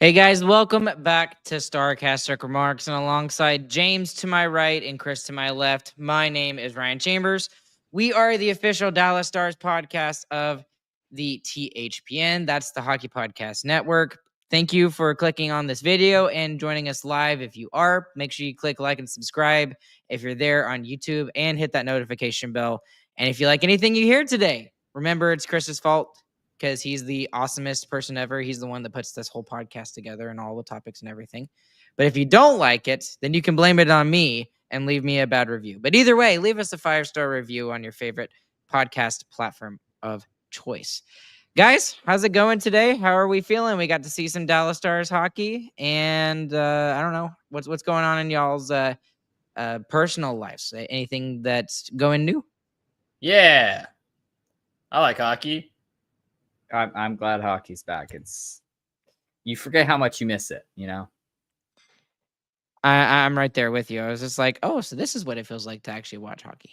Hey guys, welcome back to Starcastic Remarks, and alongside James to my right and Chris to my left, my name is Ryan Chambers. We are the official Dallas Stars podcast of the THPN. That's the Hockey Podcast Network. Thank you for clicking on this video and joining us live. If you are, make sure you click like and subscribe if you're there on YouTube, and hit that notification bell. And if you like anything you hear today, remember it's Chris's fault, because he's the awesomest person ever. He's the one that puts this whole podcast together and all the topics and everything. But if you don't like it, then you can blame it on me and leave me a bad review. But either way, leave us a 5-star review on your favorite podcast platform of choice. Guys, how's it going today? How are we feeling? We got to see some Dallas Stars hockey, and I don't know what's going on in y'all's personal lives. Anything that's going new? Yeah, I like hockey. I'm glad hockey's back. You forget how much you miss it, you know? I'm right there with you. I was just like, oh, so this is what it feels like to actually watch hockey.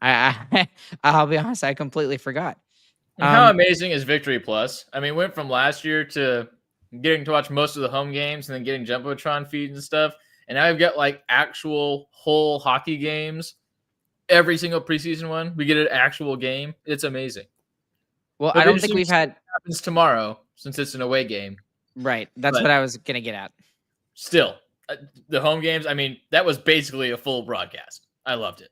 I'll be honest, I completely forgot. And how amazing is Victory Plus? I mean, went from last year to getting to watch most of the home games and then getting Jumbotron feeds and stuff. And now I've got like actual whole hockey games. Every single preseason one, we get an actual game. It's amazing. Well, I don't think we've had happens tomorrow since it's an away game. Right. That's what I was going to get at. Still, the home games, I mean, that was basically a full broadcast. I loved it.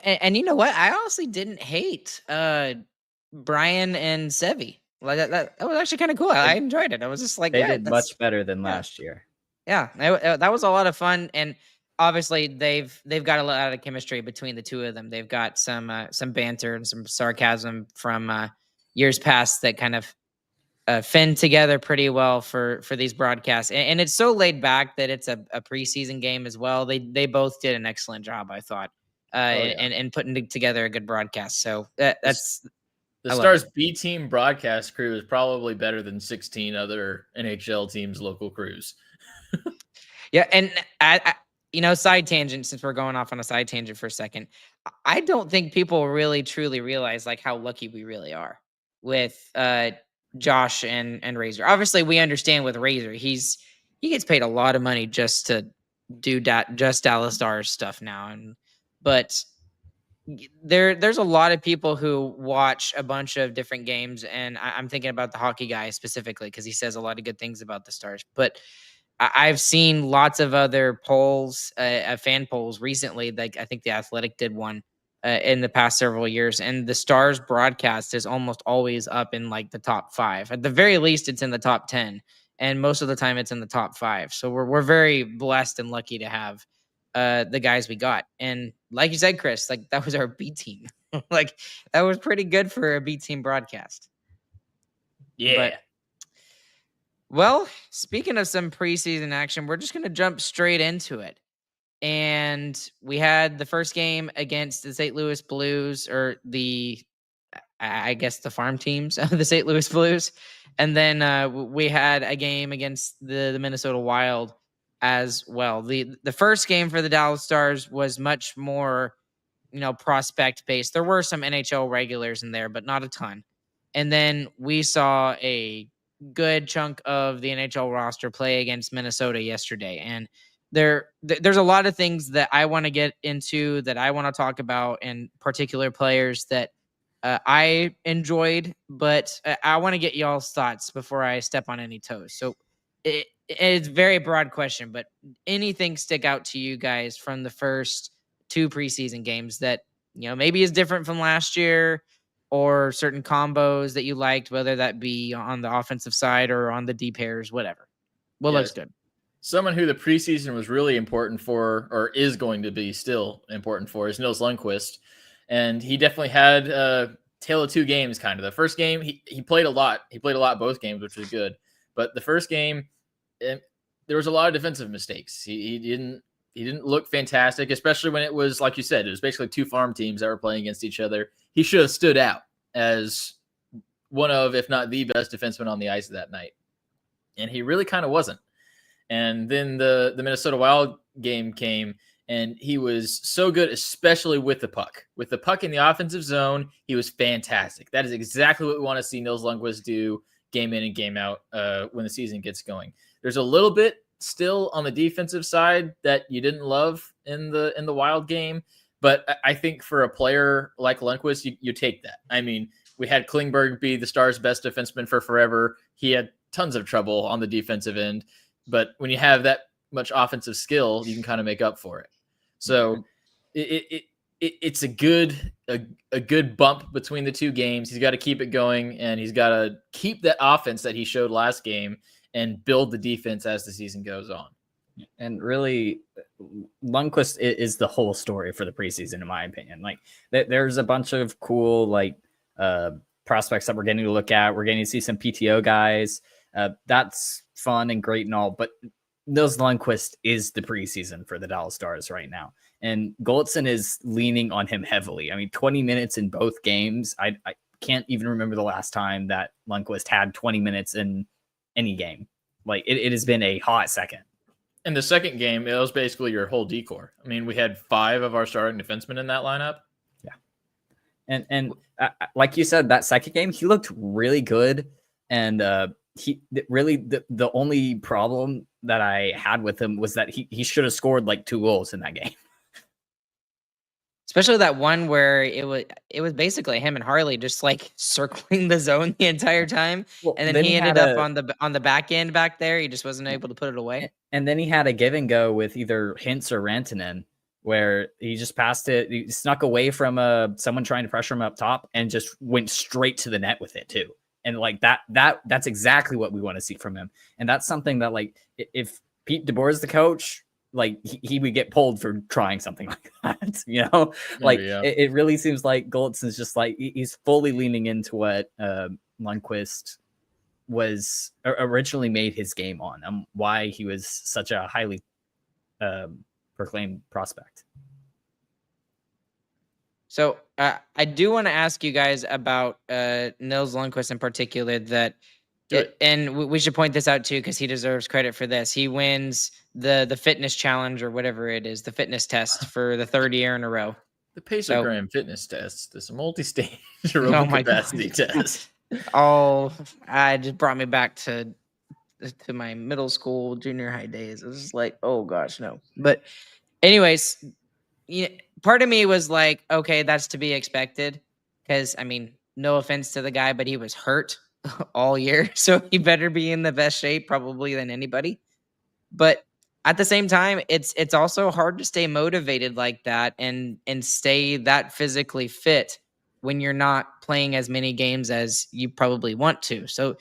And you know what? I honestly didn't hate Brian and Sevi. Like that was actually kind of cool. I enjoyed it. I was just like, they did much better than last year. Yeah, that was a lot of fun, and obviously they've got a lot of chemistry between the two of them. They've got some banter and some sarcasm from years past that kind of fin together pretty well for these broadcasts. And it's so laid back that it's a preseason game as well. They both did an excellent job, I thought, and putting together a good broadcast. So that's the Stars B team broadcast crew is probably better than 16 other NHL teams' local crews. Yeah, and side tangent, since we're going off on a side tangent for a second, I don't think people really truly realize like how lucky we really are with Josh and Razor. Obviously, we understand with Razor, he gets paid a lot of money just to do just Dallas Stars stuff now, but there's a lot of people who watch a bunch of different games, and I'm thinking about the hockey guy specifically because he says a lot of good things about the Stars, but I've seen lots of other polls, fan polls recently. Like I think The Athletic did one in the past several years, and the Stars broadcast is almost always up in like the top 5. At the very least, it's in the top 10, and most of the time, it's in the top 5. So we're very blessed and lucky to have the guys we got. And like you said, Chris, like that was our B team. Like that was pretty good for a B team broadcast. Yeah. Well, speaking of some preseason action, we're just going to jump straight into it. And we had the first game against the St. Louis Blues, or the farm teams of the St. Louis Blues. And then we had a game against the Minnesota Wild as well. The first game for the Dallas Stars was much more, prospect based. There were some NHL regulars in there, but not a ton. And then we saw a good chunk of the NHL roster play against Minnesota yesterday. And there's a lot of things that I want to get into, that I want to talk about, and particular players that I enjoyed, but I want to get y'all's thoughts before I step on any toes. So it's a very broad question, but anything stick out to you guys from the first 2 preseason games that, maybe is different from last year, or certain combos that you liked, whether that be on the offensive side or on the D pairs, whatever. What looks good? Someone who the preseason was really important for, or is going to be still important for, is Nils Lundkvist. And he definitely had a tale of two games, kind of. The first game, he played a lot. He played a lot both games, which was good. But the first game, there was a lot of defensive mistakes. He didn't look fantastic, especially when it was, like you said, it was basically two farm teams that were playing against each other. He should have stood out as one of, if not the best defenseman on the ice that night. And he really kind of wasn't. And then the Minnesota Wild game came, and he was so good, especially with the puck. With the puck in the offensive zone, he was fantastic. That is exactly what we want to see Nils Lundkvist do game in and game out when the season gets going. There's a little bit still on the defensive side that you didn't love in the Wild game, but I think for a player like Lundkvist, you take that. I mean, we had Klingberg be the Stars' best defenseman for forever. He had tons of trouble on the defensive end. But when you have that much offensive skill, you can kind of make up for it. So it's a good bump between the two games. He's got to keep it going, and he's got to keep that offense that he showed last game and build the defense as the season goes on. And really, Lundkvist is the whole story for the preseason, in my opinion. Like, there's a bunch of cool prospects that we're getting to look at. We're getting to see some PTO guys. That's fun and great and all, but Nils Lundkvist is the preseason for the Dallas Stars right now. And Gulutzan is leaning on him heavily. I mean, 20 minutes in both games. I can't even remember the last time that Lundkvist had 20 minutes in any game. Like, it has been a hot second. In the second game, it was basically your whole decor. I mean, we had 5 of our starting defensemen in that lineup. Yeah. And like you said, that second game, he looked really good. And the only problem that I had with him was that he should have scored like 2 goals in that game. Especially that one where it was basically him and Harley just like circling the zone the entire time. Well, and then he ended up on the back end back there. He just wasn't able to put it away. And then he had a give and go with either Hintz or Rantanen, where he just passed it. He snuck away from someone trying to pressure him up top and just went straight to the net with it too. And like that's exactly what we want to see from him. And that's something that, like, if Pete DeBoer is the coach, like he would get pulled for trying something like that, you know. Like, it really seems like Gulutzan's just like he's fully leaning into what Lundkvist was originally made his game on, why he was such a highly proclaimed prospect. So I do want to ask you guys about Nils Lundkvist in particular. And we should point this out too, because he deserves credit for this. He wins the fitness challenge or whatever it is, the fitness test for the 3rd year in a row. The Pacergram fitness test. This multi-stage aerobic capacity test. Oh, it just brought me back to my middle school, junior high days. It was just like, oh gosh, no. But anyways, part of me was like, okay, that's to be expected. Because, I mean, no offense to the guy, but he was hurt all year. So he better be in the best shape probably than anybody. But at the same time, it's also hard to stay motivated like that and stay that physically fit when you're not playing as many games as you probably want to. So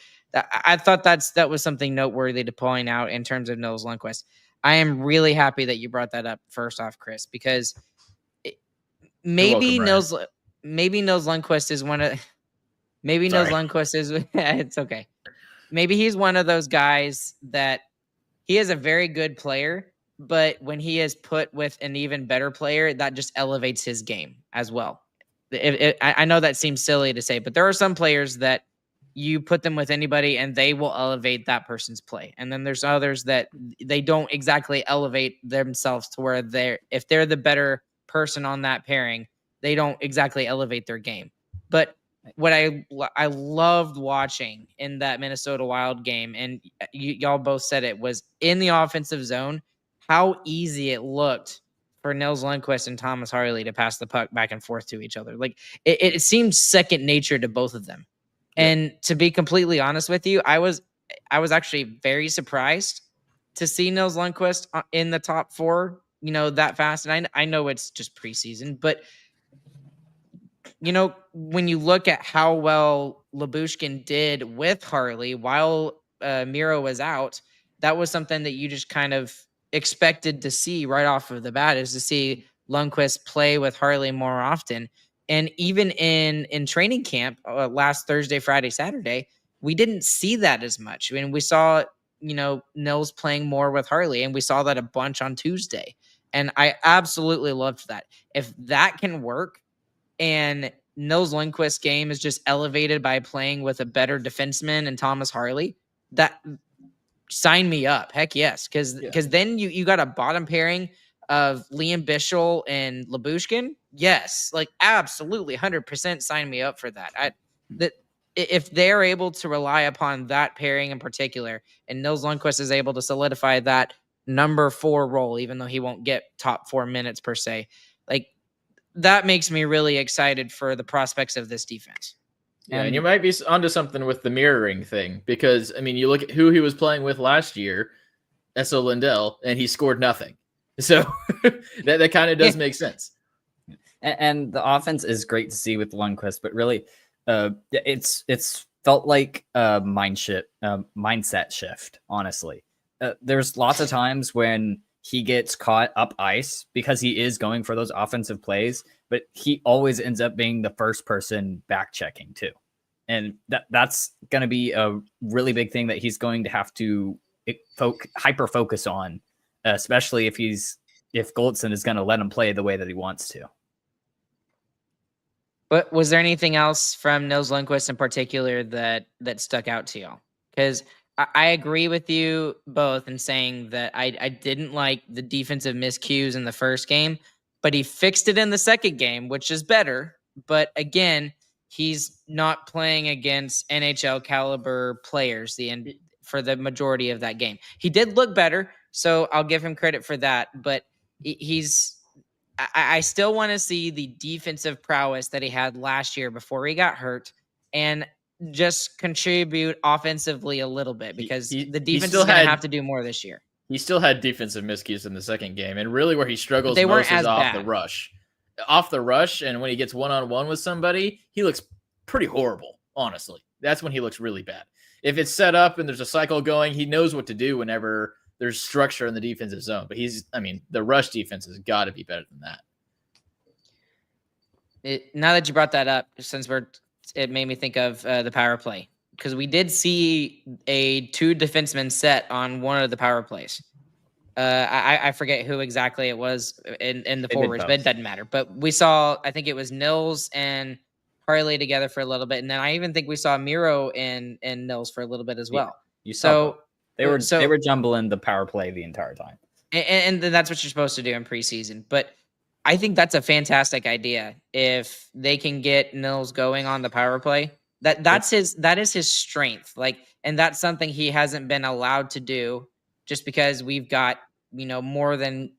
I thought that was something noteworthy to point out in terms of Nils Lundkvist. I am really happy that you brought that up first off, Chris, because maybe Nils Lundkvist is one of Nils Lundkvist is it's okay. Maybe he's one of those guys that he is a very good player, but when he is put with an even better player, that just elevates his game as well. I know that seems silly to say, but there are some players that you put them with anybody and they will elevate that person's play. And then there's others that they don't exactly elevate themselves to where if they're the better person on that pairing, they don't exactly elevate their game. But what I loved watching in that Minnesota Wild game, and y'all both said it, was in the offensive zone, how easy it looked for Nils Lundkvist and Thomas Harley to pass the puck back and forth to each other. Like it seemed second nature to both of them. Yep. And to be completely honest with you, I was actually very surprised to see Nils Lundkvist in the top 4, that fast. And I know it's just preseason, but when you look at how well Lyubushkin did with Harley while Miro was out, that was something that you just kind of expected to see right off of the bat, is to see Lundkvist play with Harley more often. And even in training camp last Thursday, Friday, Saturday, we didn't see that as much. I mean, we saw, Nils playing more with Harley, and we saw that a bunch on Tuesday. And I absolutely loved that. If that can work, and Nils Lundkvist's game is just elevated by playing with a better defenseman and Thomas Harley, that sign me up. Heck yes. Because then you got a bottom pairing of Liam Bischel and Lyubushkin. Yes, like absolutely 100% sign me up for that. If they're able to rely upon that pairing in particular, and Nils Lundkvist is able to solidify that number 4 role, even though he won't get top 4 minutes per se, like, that makes me really excited for the prospects of this defense. Yeah, and you might be onto something with the mirroring thing, because, I mean, you look at who he was playing with last year, S.O. Lindell, and he scored nothing. So that kind of does make sense. And the offense is great to see with Lundkvist, but really, it's felt like a mindset shift, honestly. There's lots of times when he gets caught up ice because he is going for those offensive plays, but he always ends up being the first person back checking too. And that's going to be a really big thing that he's going to have to hyper focus on, especially if Gulutzan is going to let him play the way that he wants to. But was there anything else from Nils Lundkvist in particular that stuck out to y'all? Because I agree with you both in saying that I didn't like the defensive miscues in the first game, but he fixed it in the second game, which is better. But again, he's not playing against NHL caliber players for the majority of that game. He did look better, so I'll give him credit for that. But I still want to see the defensive prowess that he had last year before he got hurt, and just contribute offensively a little bit, because the defense is going to have to do more this year. He still had defensive miscues in the second game, and really where he struggles most is off the rush. Off the rush, and when he gets one-on-one with somebody, he looks pretty horrible, honestly. That's when he looks really bad. If it's set up and there's a cycle going, he knows what to do whenever there's structure in the defensive zone. But the rush defense has got to be better than that. Now that you brought that up, it made me think of the power play, because we did see a 2 defenseman set on one of the power plays. I forget who exactly it was in the forwards, but it doesn't matter. But we saw, I think it was Nils and Harley together for a little bit, and then I even think we saw Miro and Nils for a little bit as well. They were jumbling the power play the entire time, and that's what you're supposed to do in preseason. But I think that's a fantastic idea. If they can get Nils going on the power play, that is his strength. And that's something he hasn't been allowed to do, just because we've got, more than,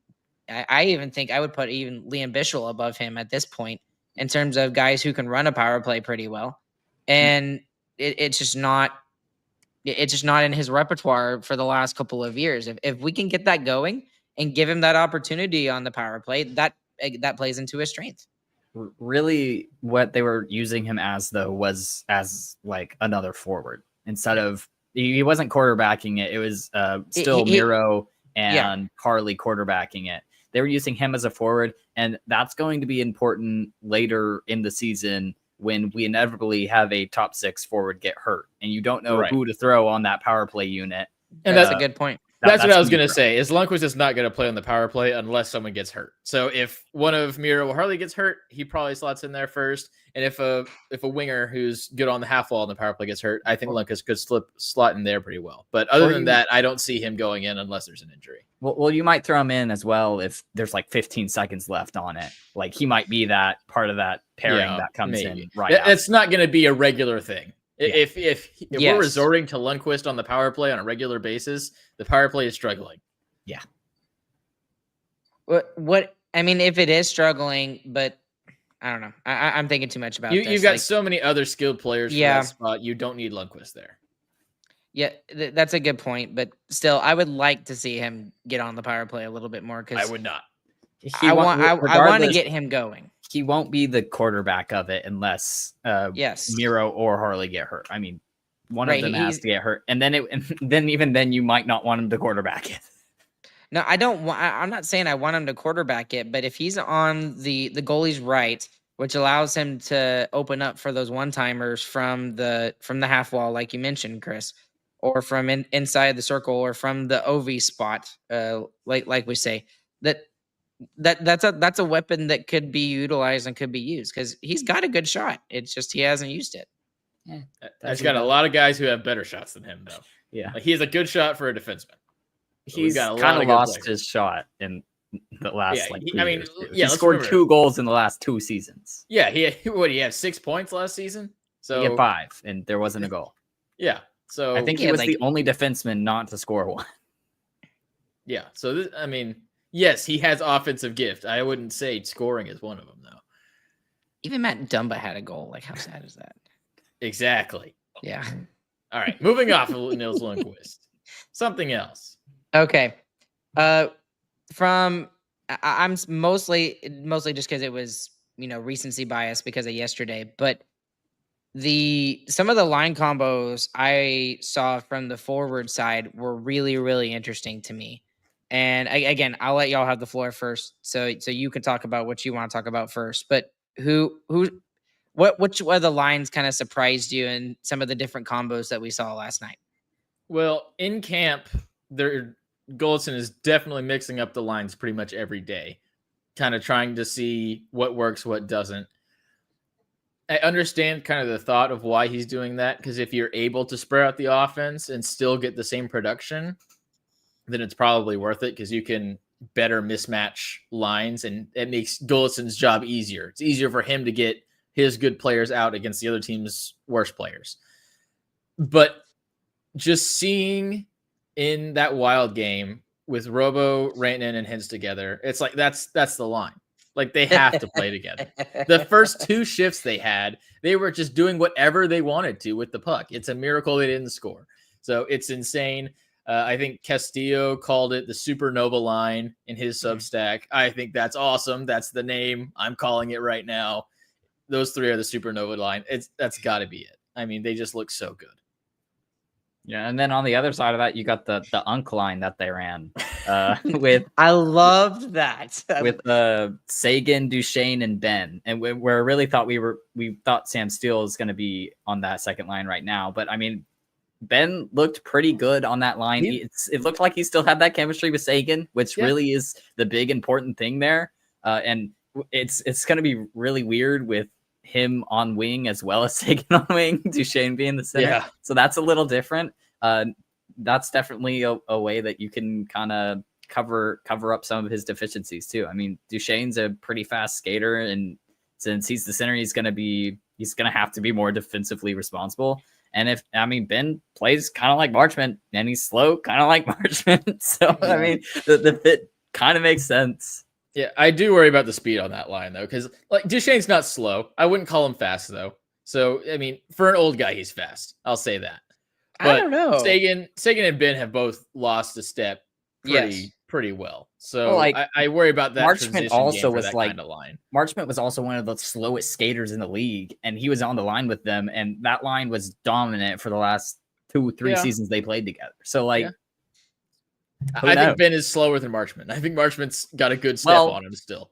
I even think I would put even Liam Bischel above him at this point in terms of guys who can run a power play pretty well. And it's just not in his repertoire for the last couple of years. If we can get that going and give him that opportunity on the power play, that plays into his strength. Really, what they were using him as, though, was as like another forward. Instead of, he wasn't quarterbacking it. It was still Miro and Harley quarterbacking it. They were using him as a forward, and that's going to be important later in the season when we inevitably have a top 6 forward get hurt, and you don't know who to throw on that power play unit. And that's a good point. That's what I was going to say. Is Lundkvist is not going to play on the power play unless someone gets hurt. So if one of Miro or Harley gets hurt, he probably slots in there first. And if a winger who's good on the half wall on the power play gets hurt, I think Lundkvist could slot in there pretty well. But other than that, I don't see him going in unless there's an injury. Well, you might throw him in as well if there's like 15 seconds left on it. Like, he might be that part of that pairing that comes in right after. It's not going to be a regular thing. If we're resorting to Lundkvist on the power play on a regular basis, the power play is struggling. Yeah. What I mean, if it is struggling, but I don't know. I'm thinking too much about this. You've got so many other skilled players for that spot. You don't need Lundkvist there. Yeah, that's a good point. But still, I would like to see him get on the power play a little bit more, because I would not. I want to get him going. he won't be the quarterback of it unless Yes. Miro or Harley get hurt. I mean, one Right, of them has to get hurt, and then even then you might not want him to quarterback it. No, I don't want. I'm not saying I want him to quarterback it, but if he's on the goalie's right, which allows him to open up for those one-timers from the half wall, like you mentioned, Chris, or from inside the circle, or from the OV spot, like we say, that's a weapon that could be utilized and could be used because he's got a good shot. It's just he hasn't used it. He's got a lot of guys who have better shots than him, though. Yeah, Like, he has a good shot for a defenseman. He's kind of lost his shot in the last years. He scored 2 goals in the last 2 seasons. Yeah, he had 6 points last season. So he had 5, and there wasn't a goal. Yeah, so I think he was the only defenseman not to score one. Yeah, so yes, he has offensive gift. I wouldn't say scoring is one of them, though. Even Matt Dumba had a goal. Like, how sad is that? Exactly. Yeah. All right, moving off of Nils Lundkvist. Something else. Okay. I'm mostly just because it was, recency bias because of yesterday, but some of the line combos I saw from the forward side were really, really interesting to me. And again, I'll let y'all have the floor first, so you can talk about what you want to talk about first. But which of the lines kind of surprised you in some of the different combos that we saw last night? Well, in camp, Gulutzan is definitely mixing up the lines pretty much every day, kind of trying to see what works, what doesn't. I understand kind of the thought of why he's doing that, because if you're able to spread out the offense and still get the same production, then it's probably worth it because you can better mismatch lines, and it makes Gulutzan's job easier. It's easier for him to get his good players out against the other team's worst players. But just seeing in that Wild game with Robo, Rantanen, and Hintz together, it's like that's the line. Like, they have to play together. The first 2 shifts they had, they were just doing whatever they wanted to with the puck. It's a miracle they didn't score. So it's insane. I think Castillo called it the Supernova Line in his Substack. I think that's awesome. That's the name. I'm calling it right now. Those 3 are the Supernova Line. That's got to be it. I mean, they just look so good. Yeah, and then on the other side of that, you got the Unk line that they ran with. I loved that with Seguin, Duchesne, and Ben, and where I really thought we thought Sam Steele is going to be on that second line right now. But I mean, Ben looked pretty good on that line. It looked like he still had that chemistry with Seguin, which really is the big important thing there. And it's going to be really weird with him on wing as well as Seguin on wing, Duchesne being the center. Yeah. So that's a little different. That's definitely a way that you can kind of cover up some of his deficiencies too. I mean, Duchesne's a pretty fast skater, and since he's the center, he's going to have to be more defensively responsible. And Ben plays kind of like Marchment, and he's slow, kind of like Marchment. So I mean, the fit kind of makes sense. Yeah, I do worry about the speed on that line, though, because like Duchesne's not slow. I wouldn't call him fast, though. So, I mean, for an old guy, he's fast. I'll say that. But I don't know. Seguin and Ben have both lost a step pretty well. So I worry about that. Marchment also was like kind of line. Marchment was also one of the slowest skaters in the league, and he was on the line with them, and that line was dominant for the last 2-3 seasons they played together. So like. Yeah. I think Ben is slower than Marchment. I think Marchment's got a good step on him still.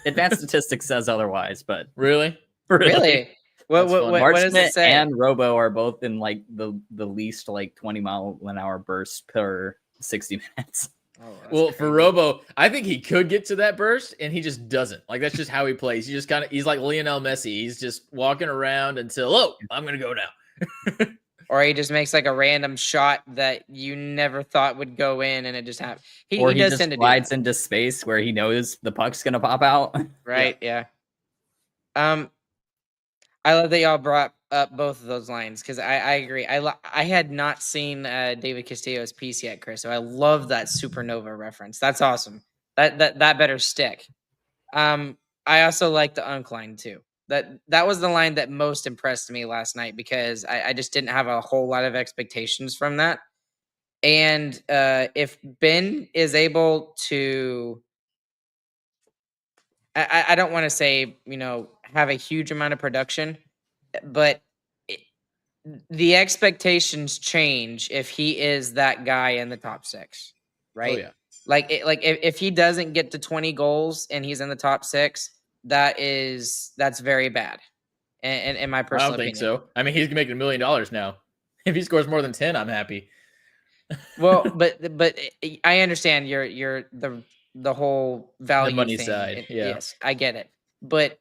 Advanced statistics says otherwise, but really? What does it say? And Robo are both in like the least like 20-mile-an-hour bursts per 60 minutes. Oh, well, crazy. For Robo, I think he could get to that burst, and he just doesn't. Like, that's just how he plays. He's like Lionel Messi. He's just walking around until, I'm gonna go now. Or he just makes like a random shot that you never thought would go in, and it just happens. He just slides into space where he knows the puck's gonna pop out. Right? Yeah. I love that y'all brought up both of those lines because I agree. I had not seen David Castillo's piece yet, Chris. So I love that Supernova reference. That's awesome. That better stick. I also like the Unk line too. That was the line that most impressed me last night because I just didn't have a whole lot of expectations from that. And if Ben is able to I don't want to say, have a huge amount of production, but the expectations change if he is that guy in the top 6, right? Oh yeah. Like if he doesn't get to 20 goals and he's in the top 6, that's very bad. In my I personal don't think opinion. so. I mean, he's making $1 million now. If he scores more than 10, I'm happy. Well, but I understand you're the whole value money thing. side, yeah. Yes, I get it. But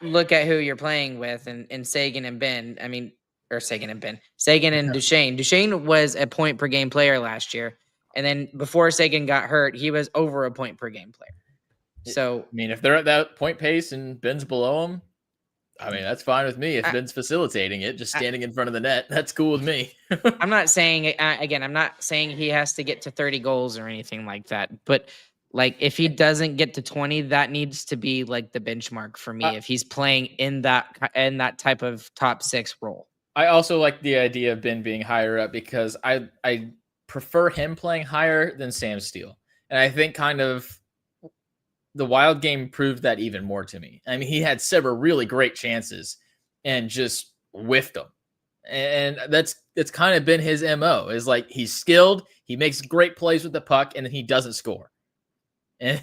look at who you're playing with and Sagan and Ben. I mean, or Sagan and Ben. Sagan and Duchesne. Duchesne was a point per game player last year. And then before Sagan got hurt, he was over a point per game player. So I mean, if they're at that point pace and Ben's below him, I mean, that's fine with me. If Ben's facilitating it, just standing in front of the net, that's cool with me. I'm not saying, again, I'm not saying he has to get to 30 goals or anything like that. But like, if he doesn't get to 20, that needs to be like the benchmark for me. If he's playing in that type of top 6 role. I also like the idea of Ben being higher up because I prefer him playing higher than Sam Steele. And I think kind of the Wild game proved that even more to me. I mean, he had several really great chances and just whiffed them. And that's kind of been his MO, is like he's skilled, he makes great plays with the puck, and then he doesn't score. And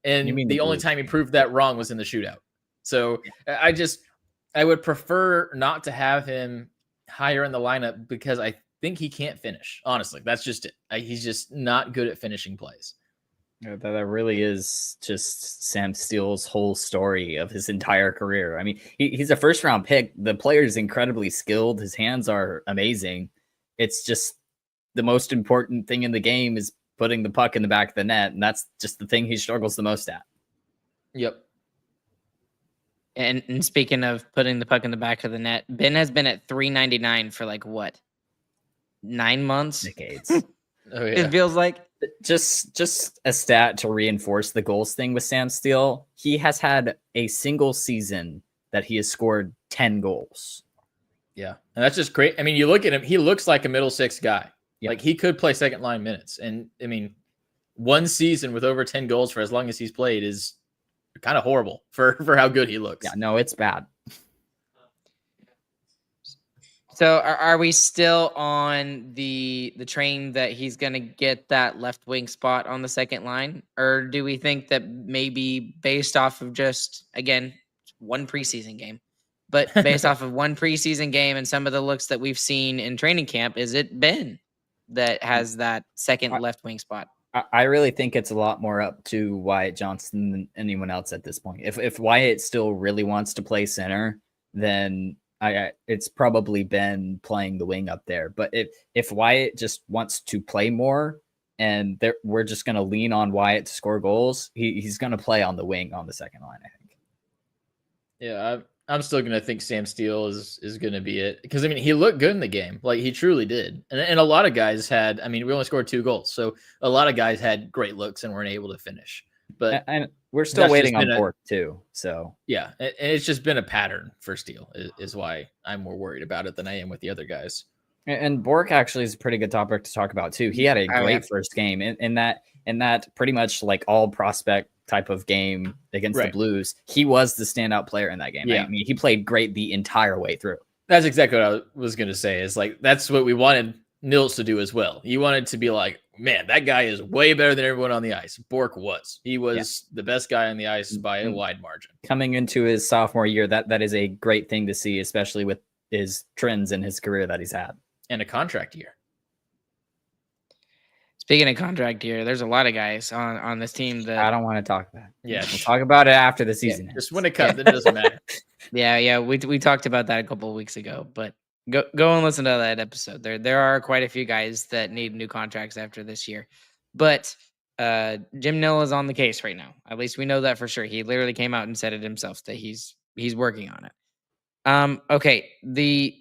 the only time he proved that wrong was in the shootout. So I would prefer not to have him higher in the lineup because I think he can't finish. Honestly, that's just it. He's just not good at finishing plays. That really is just Sam Steele's whole story of his entire career. I mean, he's a first-round pick. The player is incredibly skilled. His hands are amazing. It's just the most important thing in the game is putting the puck in the back of the net, and that's just the thing he struggles the most at. Yep. And speaking of putting the puck in the back of the net, Ben has been at 399 for like what? 9 months? Decades. Oh, yeah. It feels like. Just a stat to reinforce the goals thing with Sam Steele. He has had a single season that he has scored 10 goals. Yeah. And that's just great. I mean, you look at him, he looks like a middle 6 guy. Yep. Like he could play second line minutes. And I mean, one season with over 10 goals for as long as he's played is kind of horrible for how good he looks. Yeah, no, it's bad. So are we still on the train that he's going to get that left wing spot on the second line? Or do we think that maybe based off of just, again, one preseason game, but based off of one preseason game and some of the looks that we've seen in training camp, is it Ben that has that second left wing spot? I really think it's a lot more up to Wyatt Johnston than anyone else at this point. If Wyatt still really wants to play center, then it's probably Ben playing the wing up there. But if Wyatt just wants to play more and we're just going to lean on Wyatt to score goals, he's going to play on the wing on the second line, I think. Yeah, I'm still going to think Sam Steele is going to be it. Because, I mean, he looked good in the game. Like, he truly did. And a lot of guys had, I mean, we only scored 2 goals. So a lot of guys had great looks and weren't able to finish. But and we're still waiting on Bourque too. So yeah, and it's just been a pattern for Steele is why I'm more worried about it than I am with the other guys. And Bourque actually is a pretty good topic to talk about too. He had a great first game in that pretty much like all prospect type of game against the Blues. He was the standout player in that game. Yeah. I mean, he played great the entire way through. That's exactly what I was going to say. Is like that's what we wanted Nils to do as well. He wanted to be like, man, that guy is way better than everyone on the ice. Bourque was. He was the best guy on the ice by a wide margin. Coming into his sophomore year, that is a great thing to see, especially with his trends in his career that he's had. And a contract year. Speaking of contract year, there's a lot of guys on this team that I don't want to talk about. Yeah, we'll talk about it after the season. Yeah, just when it comes, it doesn't matter. Yeah, we talked about that a couple of weeks ago, but go and listen to that episode. There are quite a few guys that need new contracts after this year, but Jim Nill is on the case right now. At least we know that for sure. He literally came out and said it himself that he's working on it. Okay, the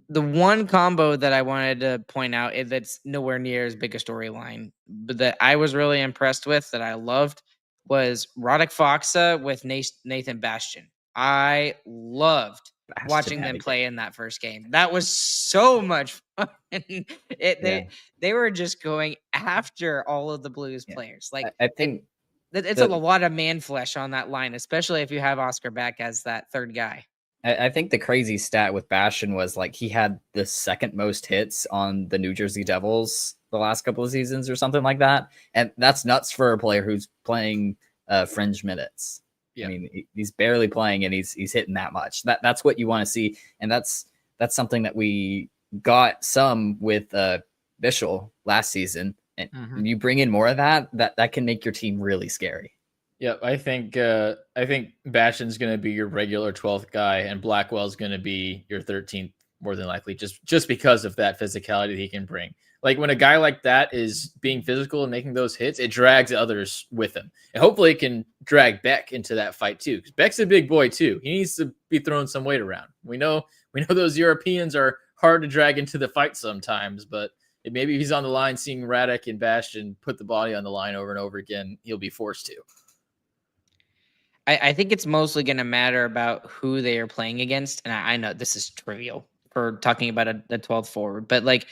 one combo that I wanted to point out that's nowhere near as big a storyline, but that I was really impressed with, that I loved, was Roddick Foxa with Nathan Bastian. I loved watching them play in that first game. That was so much fun. They were just going after all of the Blues players. Like I think It's a lot of man flesh on that line, especially if you have Oscar back as that third guy. I think the crazy stat with Bastian was like he had the second most hits on the New Jersey Devils the last couple of seasons or something like that. And that's nuts for a player who's playing fringe minutes. Yeah. I mean, he's barely playing and he's hitting that much. That's what you want to see. And that's something that we got some with Bischel last season. And you bring in more of that can make your team really scary. Yeah, I think Bastian's going to be your regular 12th guy, and Blackwell's going to be your 13th more than likely, just because of that physicality that he can bring. Like when a guy like that is being physical and making those hits, it drags others with him, and hopefully it can drag Beck into that fight too. Because Beck's a big boy too. He needs to be throwing some weight around. We know those Europeans are hard to drag into the fight sometimes, but maybe if he's on the line, seeing Radek and Bastian put the body on the line over and over again, he'll be forced to. I think it's mostly going to matter about who they are playing against. And I know this is trivial for talking about a 12th forward, but like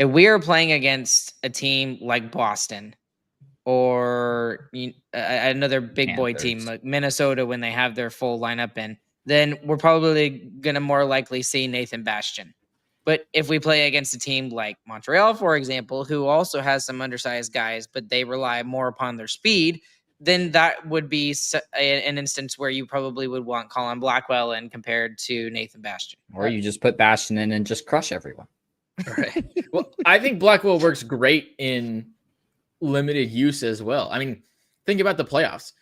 if we are playing against a team like Boston or another big boy team like Minnesota when they have their full lineup in, then we're probably going to more likely see Nathan Bastian. But if we play against a team like Montreal, for example, who also has some undersized guys, but they rely more upon their speed, then that would be an instance where you probably would want Colin Blackwell in compared to Nathan Bastian. Or you just put Bastian in and just crush everyone. Right. Well, I think Blackwell works great in limited use as well. I mean, think about the playoffs.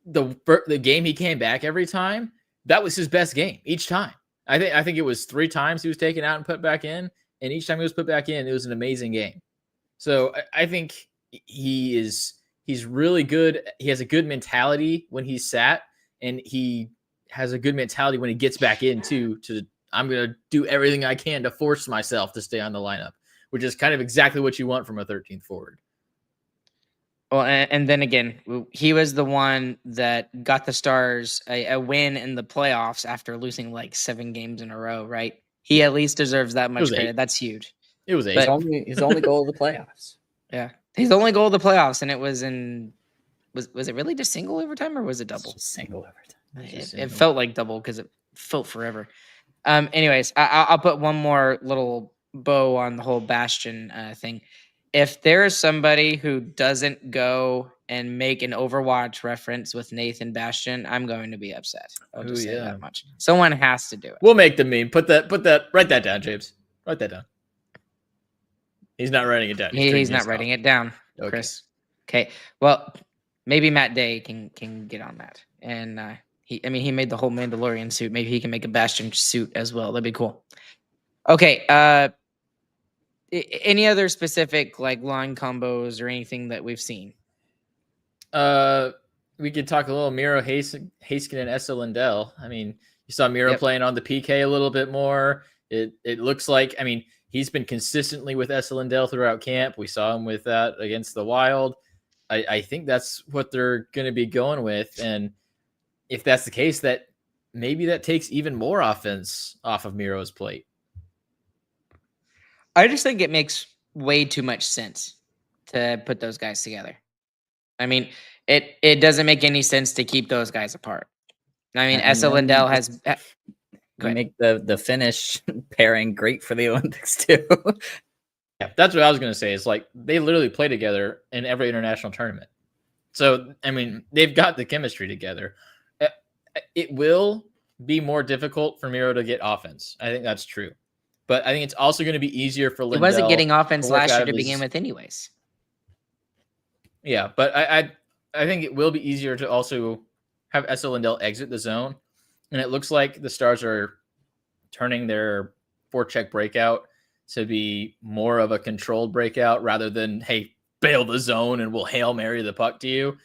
The game he came back every time, that was his best game each time. I think it was 3 times he was taken out and put back in, and each time he was put back in, it was an amazing game. So I think he's really good. He has a good mentality when he's sat, and he has a good mentality when he gets back in too. I'm going to do everything I can to force myself to stay on the lineup, which is kind of exactly what you want from a 13th forward. Well, and then again, he was the one that got the Stars a win in the playoffs after losing like 7 games in a row, right? He at least deserves that much credit. 8. That's huge. It was 8. His only goal of the playoffs. Yeah. His only goal of the playoffs, and it was in was it really just single overtime or was it double? Single overtime. It felt like double because it felt forever. Anyways, I'll put one more little bow on the whole Bastian thing. If there is somebody who doesn't go and make an Overwatch reference with Nathan Bastian, I'm going to be upset. I'll just say that much. Someone has to do it. We'll make the meme. Write that down, James. Write that down. He's not writing it down. He's not writing it down, Chris. Okay. Well, maybe Matt Day can get on that. And he made the whole Mandalorian suit. Maybe he can make a Bastian suit as well. That'd be cool. Okay. Any other specific like line combos or anything that we've seen? We could talk a little Miro Haskin and Esa Lindell. I mean, you saw Miro playing on the PK a little bit more. It looks like, I mean, he's been consistently with Esa Lindell throughout camp. We saw him with that against the Wild. I think that's what they're going to be going with. And if that's the case, that maybe that takes even more offense off of Miro's plate. I just think it makes way too much sense to put those guys together. I mean, it doesn't make any sense to keep those guys apart. I mean, Esa Lindell has... make the Finnish pairing great for the Olympics too. Yeah, that's what I was going to say. It's like they literally play together in every international tournament. So, I mean, they've got the chemistry together. It will be more difficult for Miro to get offense. I think that's true. But I think it's also going to be easier for Lindell. He wasn't getting offense last year to begin with anyways. Yeah, but I think it will be easier to also have Esa Lindell exit the zone. And it looks like the Stars are turning their forecheck breakout to be more of a controlled breakout rather than, hey, bail the zone and we'll Hail Mary the puck to you,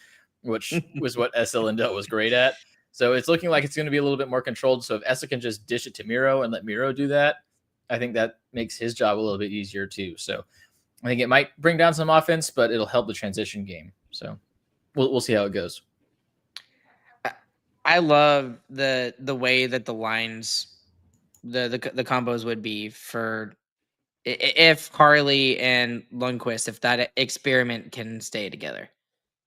which was what Esa Lindell was great at. So it's looking like it's going to be a little bit more controlled. So if Esa can just dish it to Miro and let Miro do that, I think that makes his job a little bit easier too. So I think it might bring down some offense, but it'll help the transition game. So we'll see how it goes. I love the way that the lines, the combos would be for if Harley and Lundkvist, if that experiment can stay together.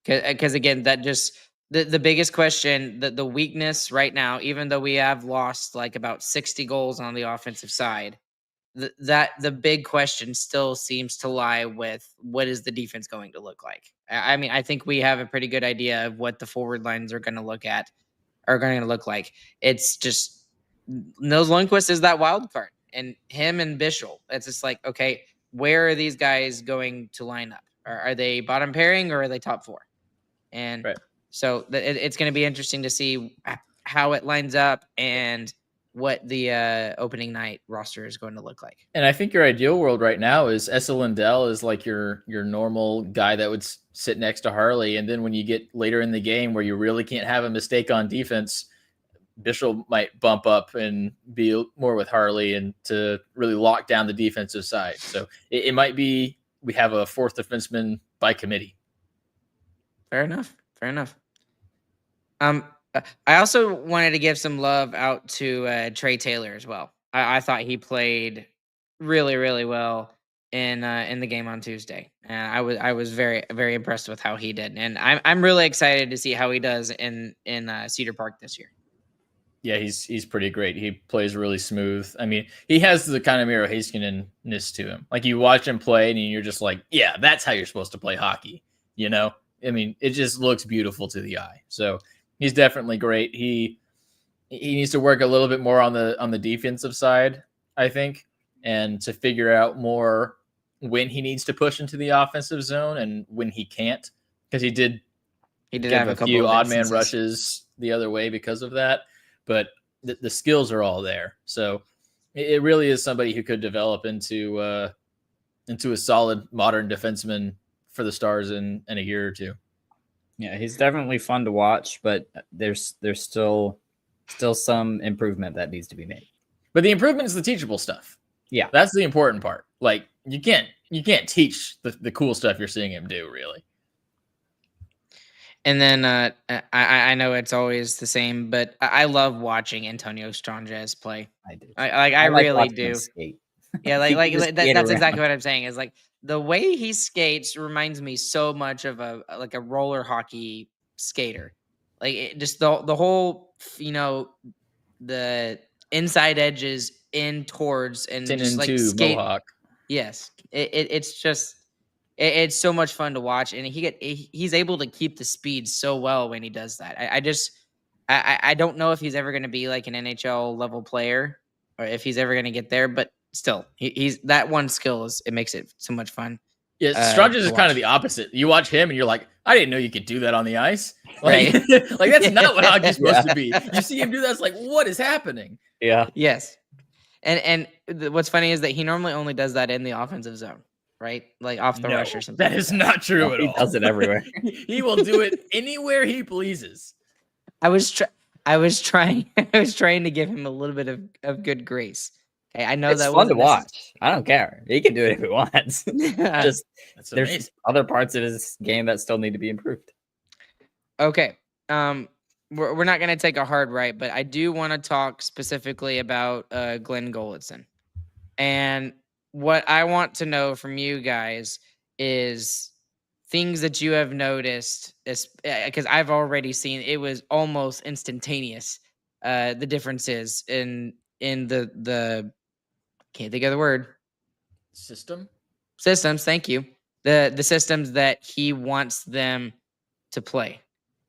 Because again, that just the biggest question, the weakness right now, even though we have lost like about 60 goals on the offensive side, the big question still seems to lie with what is the defense going to look like. I mean, I think we have a pretty good idea of what the forward lines are going to look like. It's just Nils Lundkvist is that wild card, and him and Bischel. It's just like, okay, where are these guys going to line up? Are they bottom pairing or are they top four? And Right. so it's going to be interesting to see how it lines up and what the opening night roster is going to look like. And I think your ideal world right now is Lindell is like your normal guy that would sit next to Harley. And then when you get later in the game where you really can't have a mistake on defense, Bischel might bump up and be more with Harley and to really lock down the defensive side. So it might be we have a fourth defenseman by committee. Fair enough. I also wanted to give some love out to Trey Taylor as well. I thought he played really, really well in the game on Tuesday, and I was very, very impressed with how he did, and I'm really excited to see how he does in Cedar Park this year. Yeah, he's pretty great. He plays really smooth. I mean, he has the kind of Miro Heiskanen-ness to him. Like you watch him play, and you're just like, yeah, that's how you're supposed to play hockey. You know, I mean, it just looks beautiful to the eye. So he's definitely great. He needs to work a little bit more on the defensive side, I think, and to figure out more when he needs to push into the offensive zone and when he can't, because he did have a few odd man rushes the other way because of that. But the skills are all there. So it really is somebody who could develop into a solid modern defenseman for the Stars in a year or two. Yeah, he's definitely fun to watch, but there's still some improvement that needs to be made. But the improvement is the teachable stuff. Yeah, that's the important part. Like you can't teach the cool stuff you're seeing him do, really. And then I know it's always the same, but I love watching Antonio Stranges play. I do. I really do. Yeah, that's around. exactly what I'm saying. Is like the way he skates reminds me so much of a roller hockey skater. Like just the whole, the inside edges in towards and just like skate. Mohawk. Yes, it's just. It's so much fun to watch, and he's able to keep the speed so well when he does that. I don't know if he's ever going to be like an NHL level player, or if he's ever going to get there. But still, he's that one skill it makes it so much fun. Yeah, Stranges is kind of the opposite. You watch him, and you're like, I didn't know you could do that on the ice. Like, right? Like that's not what hockey's supposed to be. You see him do that, it's like, what is happening? Yeah. Yes. And what's funny is that he normally only does that in the offensive zone. Right? Like off the rush or something. That is not true at all. He does it everywhere. He will do it anywhere he pleases. I was trying to give him a little bit of good grace. Okay, I know it's that fun to watch. I don't care. He can do it if he wants. Just there's other parts of his game that still need to be improved. Okay. We're not going to take a hard right, but I do want to talk specifically about Glenn Gulutzan. And what I want to know from you guys is things that you have noticed, because I've already seen it was almost instantaneous. The differences in the can't think of the word systems. Thank you. The systems that he wants them to play.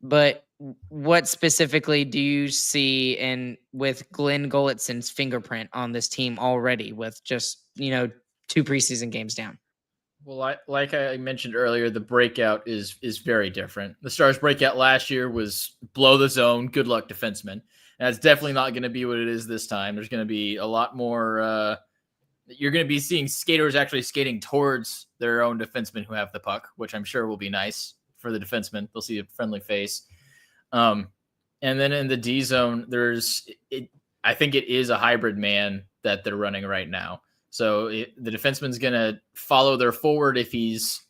But what specifically do you see with Glenn Gulutzan's fingerprint on this team already with just, 2 preseason games down? Well, like I mentioned earlier, the breakout is very different. The Stars breakout last year was blow the zone, good luck defenseman. And that's definitely not going to be what it is this time. There's going to be a lot more you're going to be seeing skaters actually skating towards their own defensemen who have the puck, which I'm sure will be nice for the defenseman. They'll see a friendly face. And then in the D zone, I think it is a hybrid man that they're running right now. So the defenseman's going to follow their forward if he's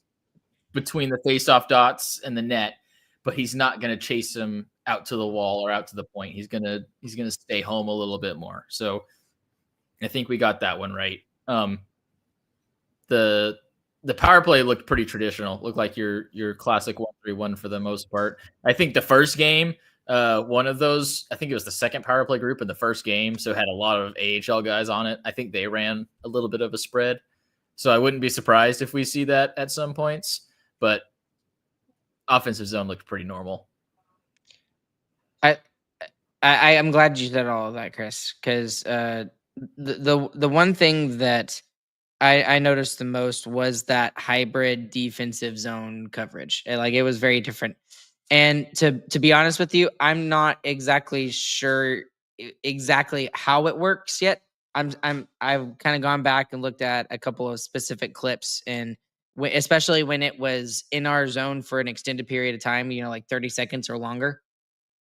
between the faceoff dots and the net, but he's not going to chase him out to the wall or out to the point. He's going to stay home a little bit more. So I think we got that one right. The the power play looked pretty traditional. Looked like your classic 1-3-1 for the most part. I think the first game, one of those, I think it was the second power play group in the first game, so had a lot of AHL guys on it. I think they ran a little bit of a spread. So I wouldn't be surprised if we see that at some points, but offensive zone looked pretty normal. I'm glad you said all of that, Chris, because the one thing that I noticed the most was that hybrid defensive zone coverage. Like it was very different. And to be honest with you, I'm not exactly sure exactly how it works yet. I've kind of gone back and looked at a couple of specific clips, and especially when it was in our zone for an extended period of time, like 30 seconds or longer.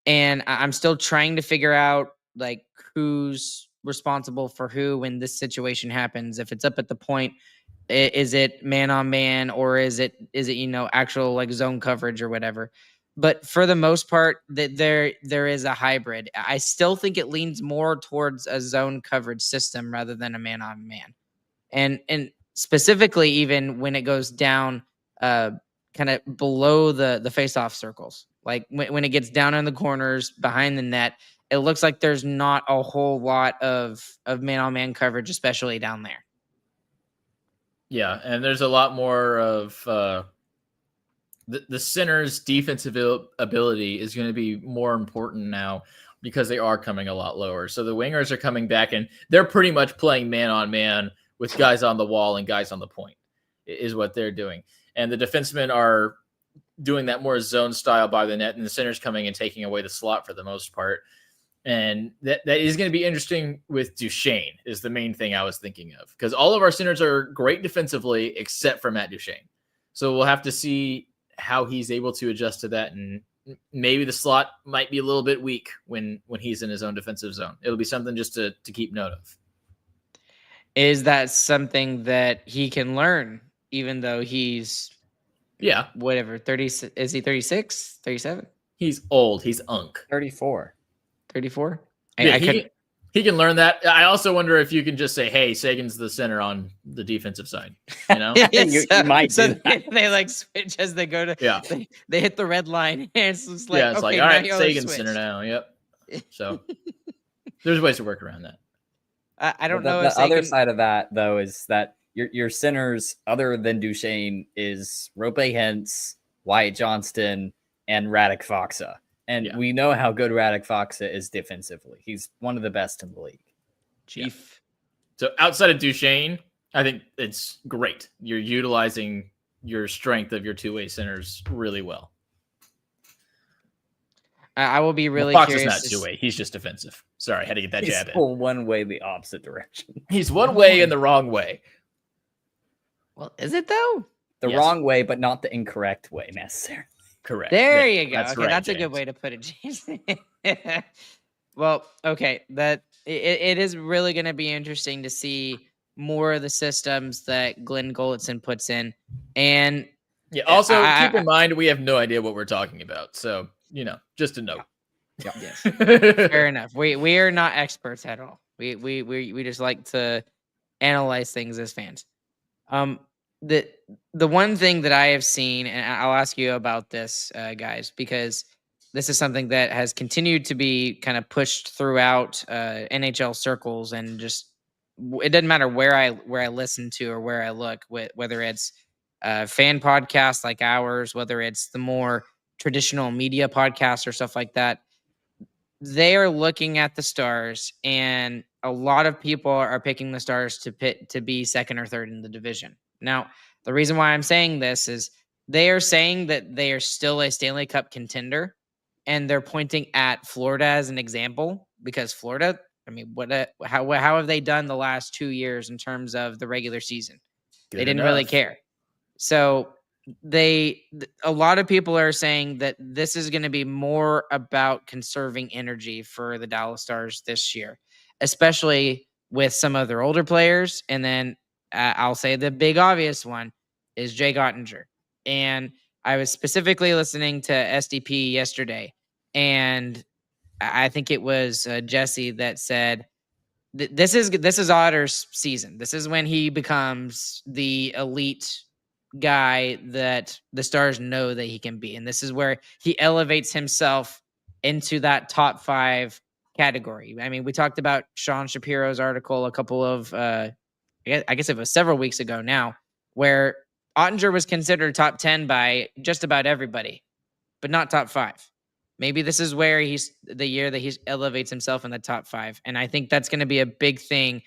And I'm still trying to figure out like who's responsible for who when this situation happens. If it's up at the point, is it man on man, or is it actual like zone coverage or whatever? But for the most part, that there is a hybrid. I still think it leans more towards a zone coverage system rather than a man on man. And specifically even when it goes down kind of below the face-off circles. Like when it gets down in the corners behind the net, it looks like there's not a whole lot of man-on-man coverage, especially down there. Yeah, and there's a lot more of the center's defensive ability is going to be more important now because they are coming a lot lower. So the wingers are coming back, and they're pretty much playing man-on-man with guys on the wall and guys on the point is what they're doing. And the defensemen are doing that more zone style by the net, and the center's coming and taking away the slot for the most part. And that is going to be interesting with Duchesne is the main thing I was thinking of, because all of our centers are great defensively except for Matt Duchesne. So we'll have to see how he's able to adjust to that. And maybe the slot might be a little bit weak when he's in his own defensive zone. It'll be something just to keep note of. Is that something that he can learn, even though he's whatever, 30? Is he 36, 37? He's old. He's unk. 34. 34? Yeah, he can learn that. I also wonder if you can just say, hey, Sagan's the center on the defensive side. You know? You might do that. They like switch as they go to they hit the red line. And it's just like, it's okay, like, all right, now Sagan's center now. Yep. So there's ways to work around that. I don't know. The other side of that, though, is that your centers, other than Duchesne, is Rope Hintz, Wyatt Johnston, and Radek Faksa. And we know how good Radek Faksa is defensively. He's one of the best in the league. Chief. So outside of Duchesne, I think it's great. You're utilizing your strength of your two-way centers really well. I will be really Faksa's curious. not two-way. He's just defensive. Sorry, I had to get that jab in. He's one way the opposite direction. He's one way in the wrong way. Well, is it though? The wrong way, but not the incorrect way necessarily. Correct. There you go. That's okay, right, that's James. a good way to put it, James. Well, okay, that it is really going to be interesting to see more of the systems that Glenn Gulutzan puts in, and also keep in mind we have no idea what we're talking about, so just a note. Yeah. Yes. Fair enough. We are not experts at all. We just like to analyze things as fans. The one thing that I have seen, and I'll ask you about this, guys, because this is something that has continued to be kind of pushed throughout NHL circles, and just it doesn't matter where I listen to or where I look, whether it's fan podcasts like ours, whether it's the more traditional media podcasts or stuff like that. They are looking at the Stars, and a lot of people are picking the Stars to be second or third in the division. Now, the reason why I'm saying this is they are saying that they are still a Stanley Cup contender, and they're pointing at Florida as an example, because Florida, I mean, how have they done the last 2 years in terms of the regular season? They didn't really care. So a lot of people are saying that this is going to be more about conserving energy for the Dallas Stars this year, especially with some of their older players. And then I'll say the big obvious one is Jake Oettinger. And I was specifically listening to SDP yesterday, and I think it was Jesse that said this is Otter's season. This is when he becomes the elite guy that the Stars know that he can be. And this is where he elevates himself into that top 5 category. I mean, we talked about Sean Shapiro's article a couple of, I guess it was several weeks ago now, where Oettinger was considered top 10 by just about everybody, but not top 5. Maybe this is where he's the year that he elevates himself in the top 5. And I think that's going to be a big thing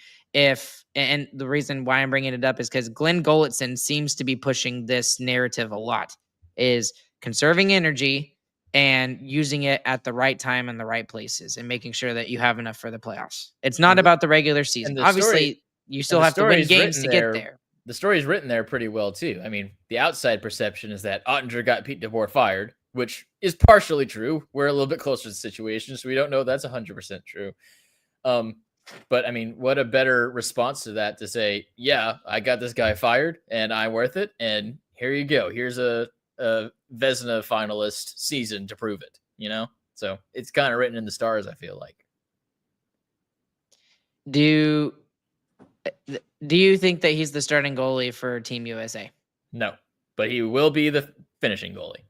and the reason why I'm bringing it up is because Glenn Gulutzan seems to be pushing this narrative a lot, is conserving energy and using it at the right time and the right places and making sure that you have enough for the playoffs. It's not about the regular season. Obviously, you still have to win games to get there. The story's written there pretty well, too. I mean, the outside perception is that Oettinger got Pete DeBoer fired, which is partially true. We're a little bit closer to the situation, so we don't know that's 100% true. But, I mean, what a better response to that to say, yeah, I got this guy fired, and I'm worth it, and here you go. Here's a Vezina finalist season to prove it, you know? So it's kind of written in the stars, I feel like. Do you think that he's the starting goalie for Team USA? No, but he will be the finishing goalie.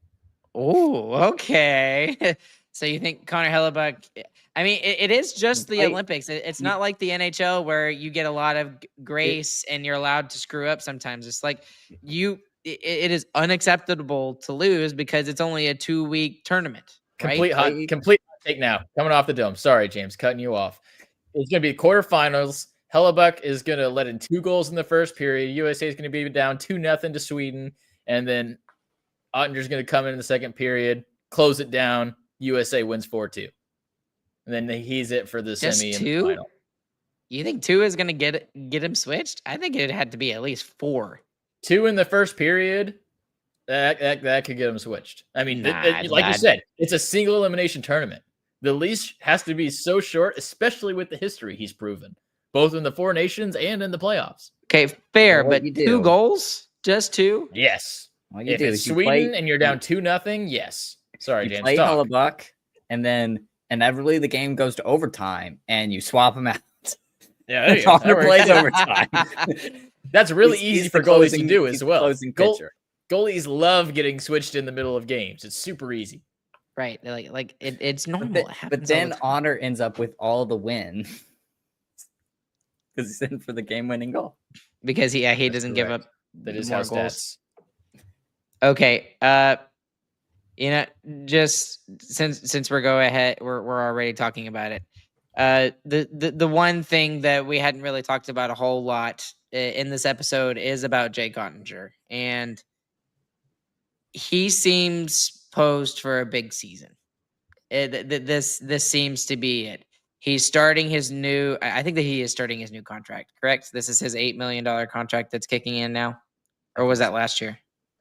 Oh, okay. So you think Connor Hellebuck? I mean, it is just the Olympics. It's not like the NHL where you get a lot of grace and you're allowed to screw up sometimes. It's like it is unacceptable to lose because it's only a 2-week tournament. Complete hot take now. Coming off the dome. Sorry, James, cutting you off. It's going to be quarterfinals. Hellebuck is going to let in 2 goals in the first period. USA is going to be down 2-0 to Sweden. And then Oettinger's going to come in the second period, close it down. USA wins 4-2. And then he's it for the Just semi 2? and the final. You think 2 is going to get him switched? I think it had to be at least 4. 2 in the first period, that could get him switched. I mean, like you said, it's a single elimination tournament. The leash has to be so short, especially with the history he's proven, both in the 4 nations and in the playoffs. Okay, fair, but 2 goals? Just 2? Yes. Well, if it's Sweden and you're down 2-0, yes. Sorry, James. Play Hellebuck, and then inevitably the game goes to overtime, and you swap him out. Yeah, there you go. Oettinger plays overtime. That's really easy for goalies to do as well. Goalies love getting switched in the middle of games. It's super easy. Right. It's normal. But then Honor ends up with all the win because he's in for the game-winning goal. Because he doesn't give up that is more how goals. Stats. Okay. Just since we're already talking about it. The one thing that we hadn't really talked about a whole lot in this episode is about Jake Oettinger, and he seems posed for a big season. This seems to be it. He's starting his new. I think that he is starting his new contract. Correct. This is his $8 million contract that's kicking in now, or was that last year?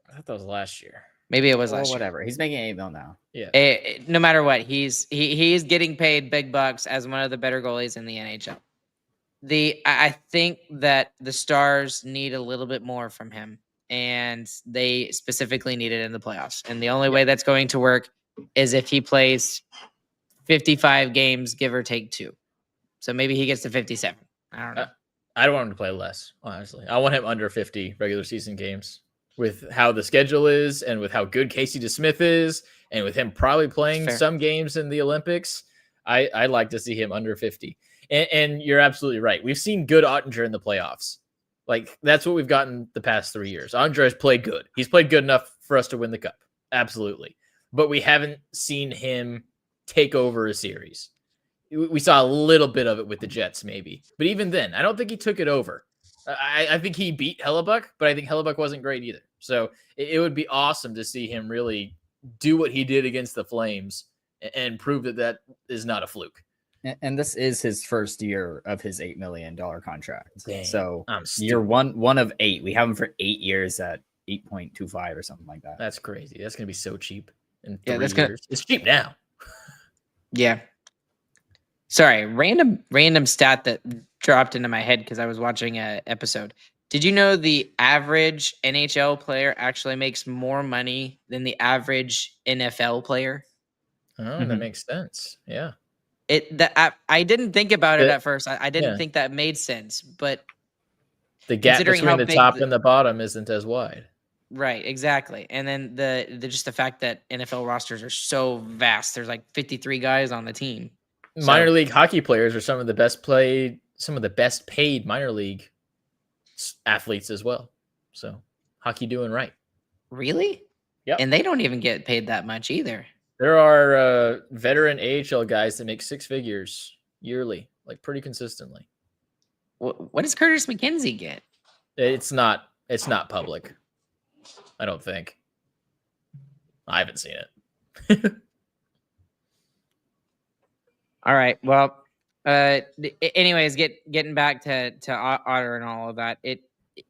I thought that was last year. Maybe it was last year. Whatever. He's making $8 million now. Yeah. No matter what, he's getting paid big bucks as one of the better goalies in the NHL. I think that the Stars need a little bit more from him, and they specifically need it in the playoffs. And the only way that's going to work is if he plays 55 games, give or take 2. So maybe he gets to 57. I don't know. I don't want him to play less, honestly. I want him under 50 regular season games. With how the schedule is and with how good Casey DeSmith is and with him probably playing some games in the Olympics, I'd like to see him under 50. And you're absolutely right. We've seen good Oettinger in the playoffs. Like, that's what we've gotten the past 3 years. Oettinger has played good. He's played good enough for us to win the cup. Absolutely. But we haven't seen him take over a series. We saw a little bit of it with the Jets, maybe. But even then, I don't think he took it over. I think he beat Hellebuck, but I think Hellebuck wasn't great either. So it would be awesome to see him really do what he did against the Flames and prove that is not a fluke. And this is his first year of his $8 million contract. Dang, so you're one of 8. We have him for 8 years at 8.25 or something like that. That's crazy. That's going to be so cheap in 3 years. It's cheap now. Yeah. Sorry, random stat that dropped into my head because I was watching an episode. Did you know the average NHL player actually makes more money than the average NFL player? Oh, that makes sense. Yeah. I didn't think about it at first. I didn't think that made sense, but the gap between the top and the bottom isn't as wide. Right, exactly. And then the just the fact that NFL rosters are so vast. There's like 53 guys on the team. Minor league hockey players are some of the best paid minor league athletes as well. So hockey doing right. Really? Yep. And they don't even get paid that much either. There are veteran AHL guys that make six figures yearly, like pretty consistently. What does Curtis McKenzie get? It's not public. I don't think. I haven't seen it. All right. Well, anyways, getting back to Otter and all of that.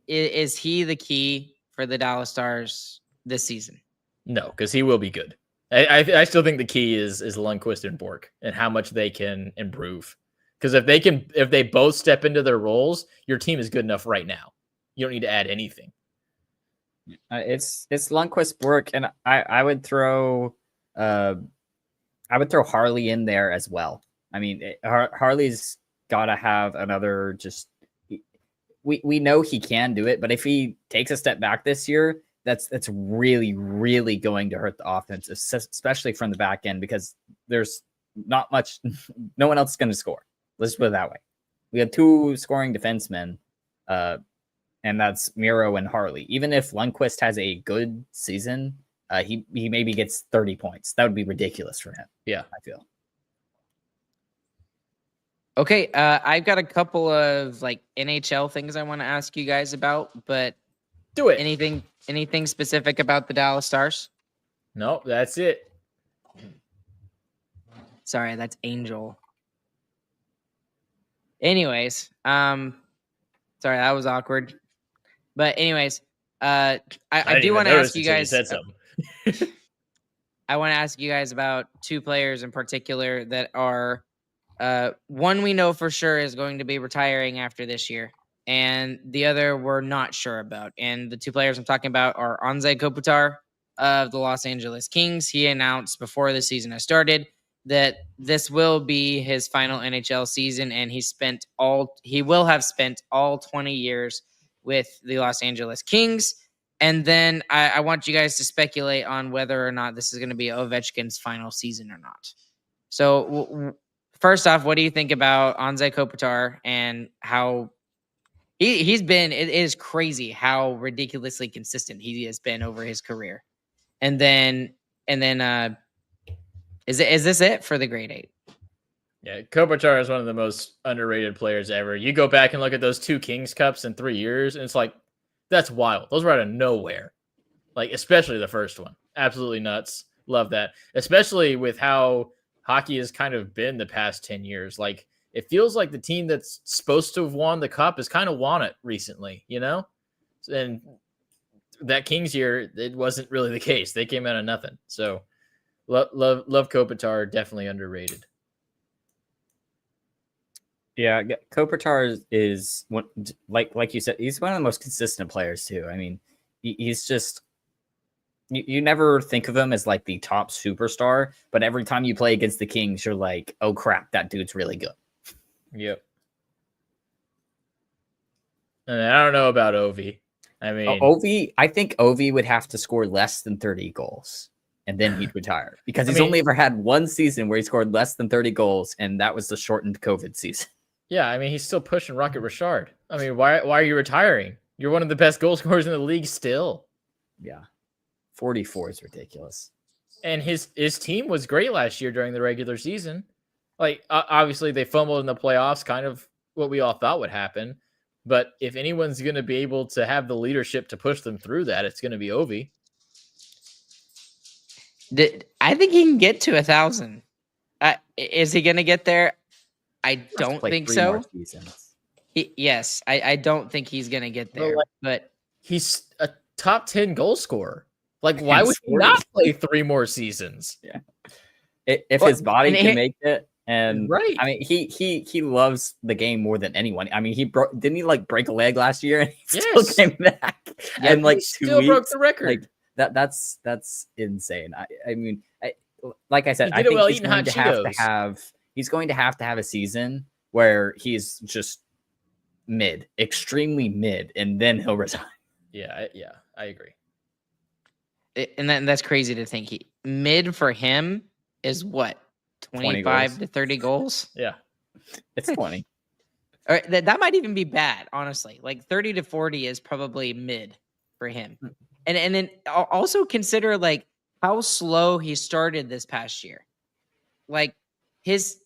Is he the key for the Dallas Stars this season? No, because he will be good. I still think the key is Lundkvist and Bourque and how much they can improve. Because if they both step into their roles, your team is good enough right now. You don't need to add anything. It's Lundkvist, Bourque, and I would throw Harley in there as well. I mean, Harley's got to have another. Just we know he can do it, but if he takes a step back this year, that's really, really going to hurt the offense, especially from the back end, because there's not much. No one else is going to score. Let's put it that way. We have two scoring defensemen, and that's Miro and Harley. Even if Lundkvist has a good season, he maybe gets 30 points. That would be ridiculous for him. Yeah, I feel. Okay, I've got a couple of like NHL things I want to ask you guys about, but do it. Anything specific about the Dallas Stars? No, that's it. Sorry, that's Angel. Anyways, sorry, that was awkward. But anyways, I do want to ask you guys. Said something. I want to ask you guys about two players in particular that are one we know for sure is going to be retiring after this year, and the other we're not sure about. And the two players I'm talking about are Anze Kopitar of the Los Angeles Kings. He announced before the season has started that this will be his final NHL season, and he will have spent all 20 years with the Los Angeles Kings. And then I want you guys to speculate on whether or not this is going to be Ovechkin's final season or not. So first off, what do you think about Anze Kopitar and how he's been? It is crazy how ridiculously consistent he has been over his career. And then is this it for the grade 8? Yeah, Kopitar is one of the most underrated players ever. You go back and look at those 2 Kings Cups in 3 years, and it's like, that's wild. Those were out of nowhere. Like, especially the first one. Absolutely nuts. Love that. Especially with how hockey has kind of been the past 10 years. Like, it feels like the team that's supposed to have won the cup has kind of won it recently, you know? And that Kings year, it wasn't really the case. They came out of nothing. So, love Kopitar. Definitely underrated. Yeah, Kopitar is one, like you said, he's one of the most consistent players too. I mean, he's just you never think of him as like the top superstar, but every time you play against the Kings, you're like, oh crap, that dude's really good. Yep. And I don't know about Ovi. I mean, Ovi, I think Ovi would have to score less than 30 goals. And then he'd retire because he's only ever had one season where he scored less than 30 goals, and that was the shortened COVID season. Yeah, I mean, he's still pushing Rocket Richard. I mean, why are you retiring? You're one of the best goal scorers in the league still. Yeah. 44 is ridiculous. And his team was great last year during the regular season. Like, obviously, they fumbled in the playoffs, kind of what we all thought would happen. But if anyone's going to be able to have the leadership to push them through that, it's going to be Ovi. I think he can get to 1,000. Is he going to get there? I don't think so. Yes, I don't think he's going to get there. But he's a top 10 goal scorer. Like, why would he not play 3 more seasons? Yeah, if his body can make it, and right. I mean, he loves the game more than anyone. I mean, didn't he like break a leg last year and he still came back? Yeah, and like 2 still weeks, broke the record. Like, that's insane. I mean, like I said, I think he's going to he's going to have a season where he's just extremely mid, and then he'll resign. Yeah, I agree. That's crazy to think. Mid for him is what, 20 25 goals. to 30 goals. Yeah, it's 20. All right, that might even be bad, honestly. Like 30 to 40 is probably mid for him. And then also consider like how slow he started this past year. Like his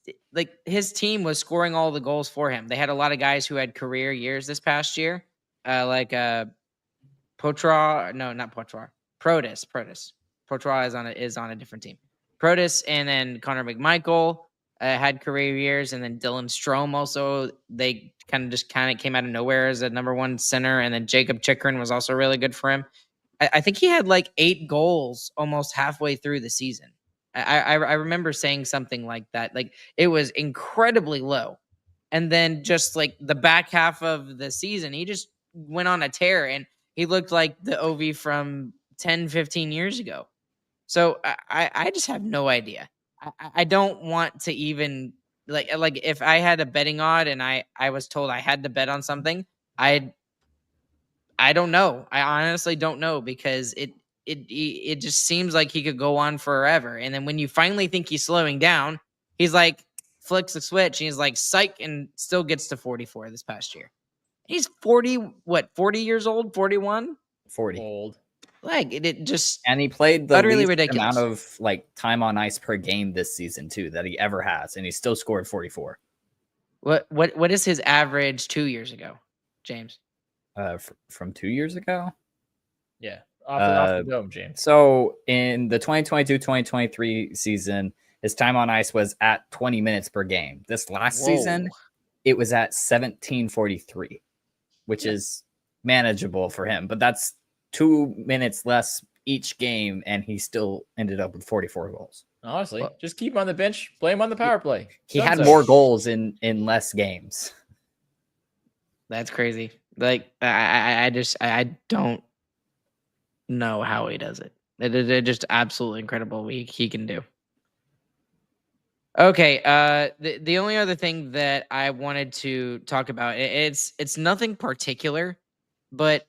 team was scoring all the goals for him. They had a lot of guys who had career years this past year. Like Poitras, no, not Poitras. Protus. Poitras is on a different team. Protus and then Connor McMichael had career years, and then Dylan Strome also. They kind of came out of nowhere as a number one center, and then Jacob Chikrin was also really good for him. I think he had like 8 goals almost halfway through the season. I remember saying something like that. Like it was incredibly low, and then just like the back half of the season, he just went on a tear, and he looked like the Ovi from 10, 15 years ago. So I just have no idea. I don't want to even like if I had a betting odd and I was told I had to bet on something, I don't know. I honestly don't know because it just seems like he could go on forever. And then when you finally think he's slowing down, he's like flicks the switch and he's like psych and still gets to 44 this past year. He's 40 years old, 41? 40. Old. Like it just And he played the utterly least ridiculous amount of like time on ice per game this season too that he ever has, and he still scored 44. What is his average 2 years ago, James? From 2 years ago. Yeah, off the dome, James. So in the 2022-2023 season, his time on ice was at 20 minutes per game. This last season, it was at 17:43, which is manageable for him. But that's 2 minutes less each game, and he still ended up with 44 goals. Honestly, just keep him on the bench, play him on the power play. He had more goals in less games. That's crazy. Like I don't know how he does it. It's just absolutely incredible what he can do. Okay, the only other thing that I wanted to talk about, it's nothing particular, but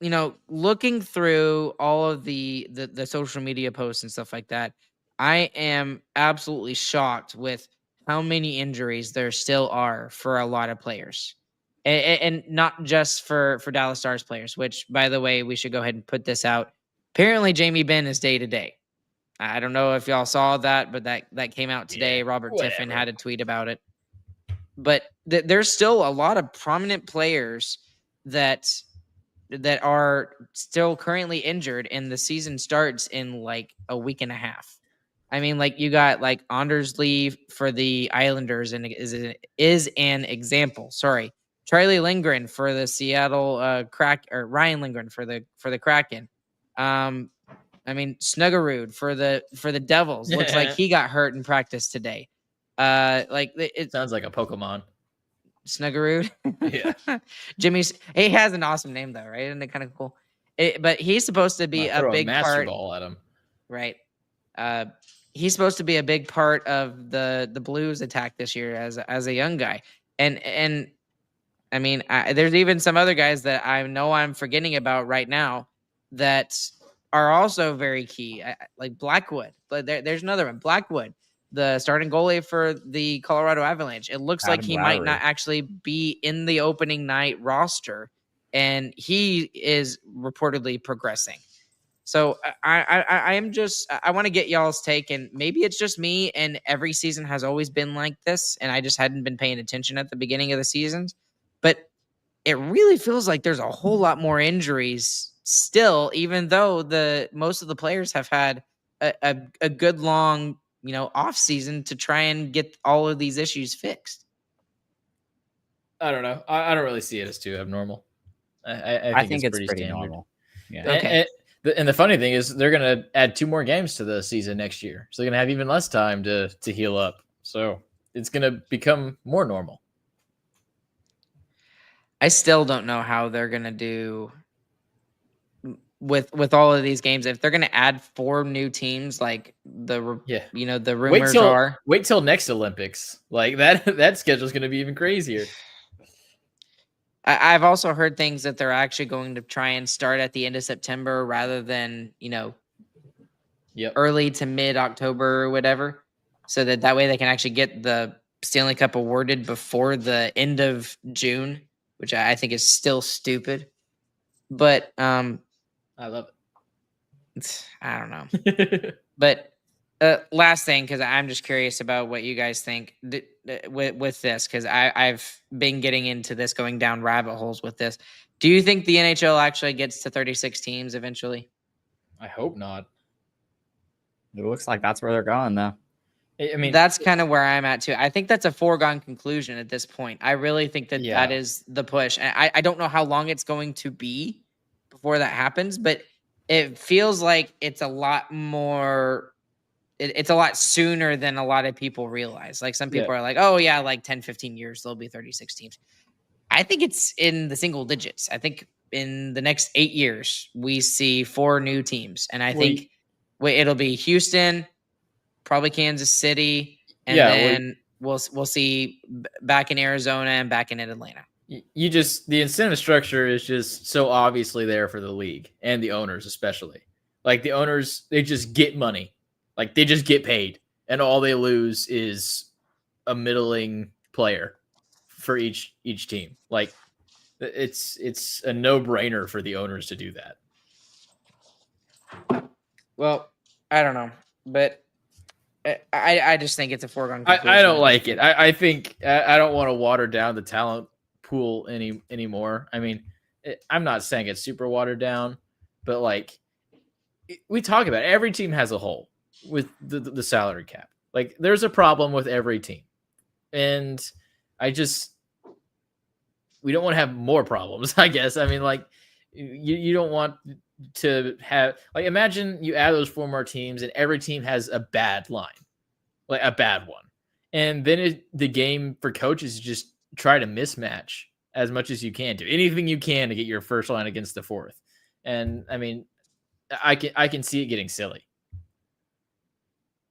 you know, looking through all of the social media posts and stuff like that, I am absolutely shocked with how many injuries there still are for a lot of players. And not just for Dallas Stars players, which, by the way, we should go ahead and put this out. Apparently, Jamie Benn is day to day. I don't know if y'all saw that, but that came out today. Yeah, Robert Tiffin had a tweet about it. But there's still a lot of prominent players that are still currently injured, and the season starts in like a week and a half. I mean, like you got like Anders Lee for the Islanders, and is an example. Sorry, Charlie Lindgren for the Seattle Ryan Lindgren for the Kraken. I mean, Snuggerud for the Devils. Looks like he got hurt in practice today. Like it sounds like a Pokemon. Snuggerud. Yeah. He has an awesome name though, right? Isn't it kind of cool? But he's supposed to be a big master part. Ball at him. Right. He's supposed to be a big part of the Blues attack this year as a young guy. And I mean, there's even some other guys that I know I'm forgetting about right now that are also very key, like Blackwood. But there's another one, Blackwood, the starting goalie for the Colorado Avalanche. It looks like he might not actually be in the opening night roster, and he is reportedly progressing. So I want to get y'all's take, and maybe it's just me, and every season has always been like this, and I just hadn't been paying attention at the beginning of the seasons. But it really feels like there's a whole lot more injuries still, even though most of the players have had a good long, off season to try and get all of these issues fixed. I don't know. I don't really see it as too abnormal. I think it's pretty standard. normal. Yeah. Okay. And the funny thing is they're going to add 2 more games to the season next year. So they're going to have even less time to heal up. So it's going to become more normal. I still don't know how they're going to do with all of these games. If they're going to add 4 new teams, like the rumors are. Wait till next Olympics. Like that schedule is going to be even crazier. I've also heard things that they're actually going to try and start at the end of September rather than, early to mid-October or whatever, so that way they can actually get the Stanley Cup awarded before the end of June, which I think is still stupid. But I love I don't know. it. But last thing, because I'm just curious about what you guys think with this, because I've been getting into this, going down rabbit holes with this. Do you think the NHL actually gets to 36 teams eventually? I hope not. It looks like that's where they're going, though. I mean, that's kind of where I'm at too. I think that's a foregone conclusion at this point. I really think that that is the push. And I don't know how long it's going to be before that happens, but it feels like it's a lot more. It's a lot sooner than a lot of people realize. Like some people are like, oh yeah, like 10, 15 years, there'll be 36 teams. I think it's in the single digits. I think in the next 8 years, we see 4 new teams. And I think it'll be Houston, probably Kansas City, and then we'll see back in Arizona and back in Atlanta. You just, the incentive structure is just so obviously there for the league and the owners, especially. Like the owners, they just get money, like they just get paid, and all they lose is a middling player for each team. Like it's a no-brainer for the owners to do that. Well, I don't know, but I just think it's a foregone conclusion. I don't like it. I think I don't want to water down the talent pool anymore. I mean, I'm not saying it's super watered down, but like we talk about it, every team has a hole with the salary cap. Like there's a problem with every team, and we don't want to have more problems, I guess. I mean, like you don't want to have, like, imagine you add those 4 more teams and every team has a bad line, like a bad one. And then the game for coaches is just try to mismatch as much as you can, do anything you can to get your first line against the fourth. And I mean, I can see it getting silly.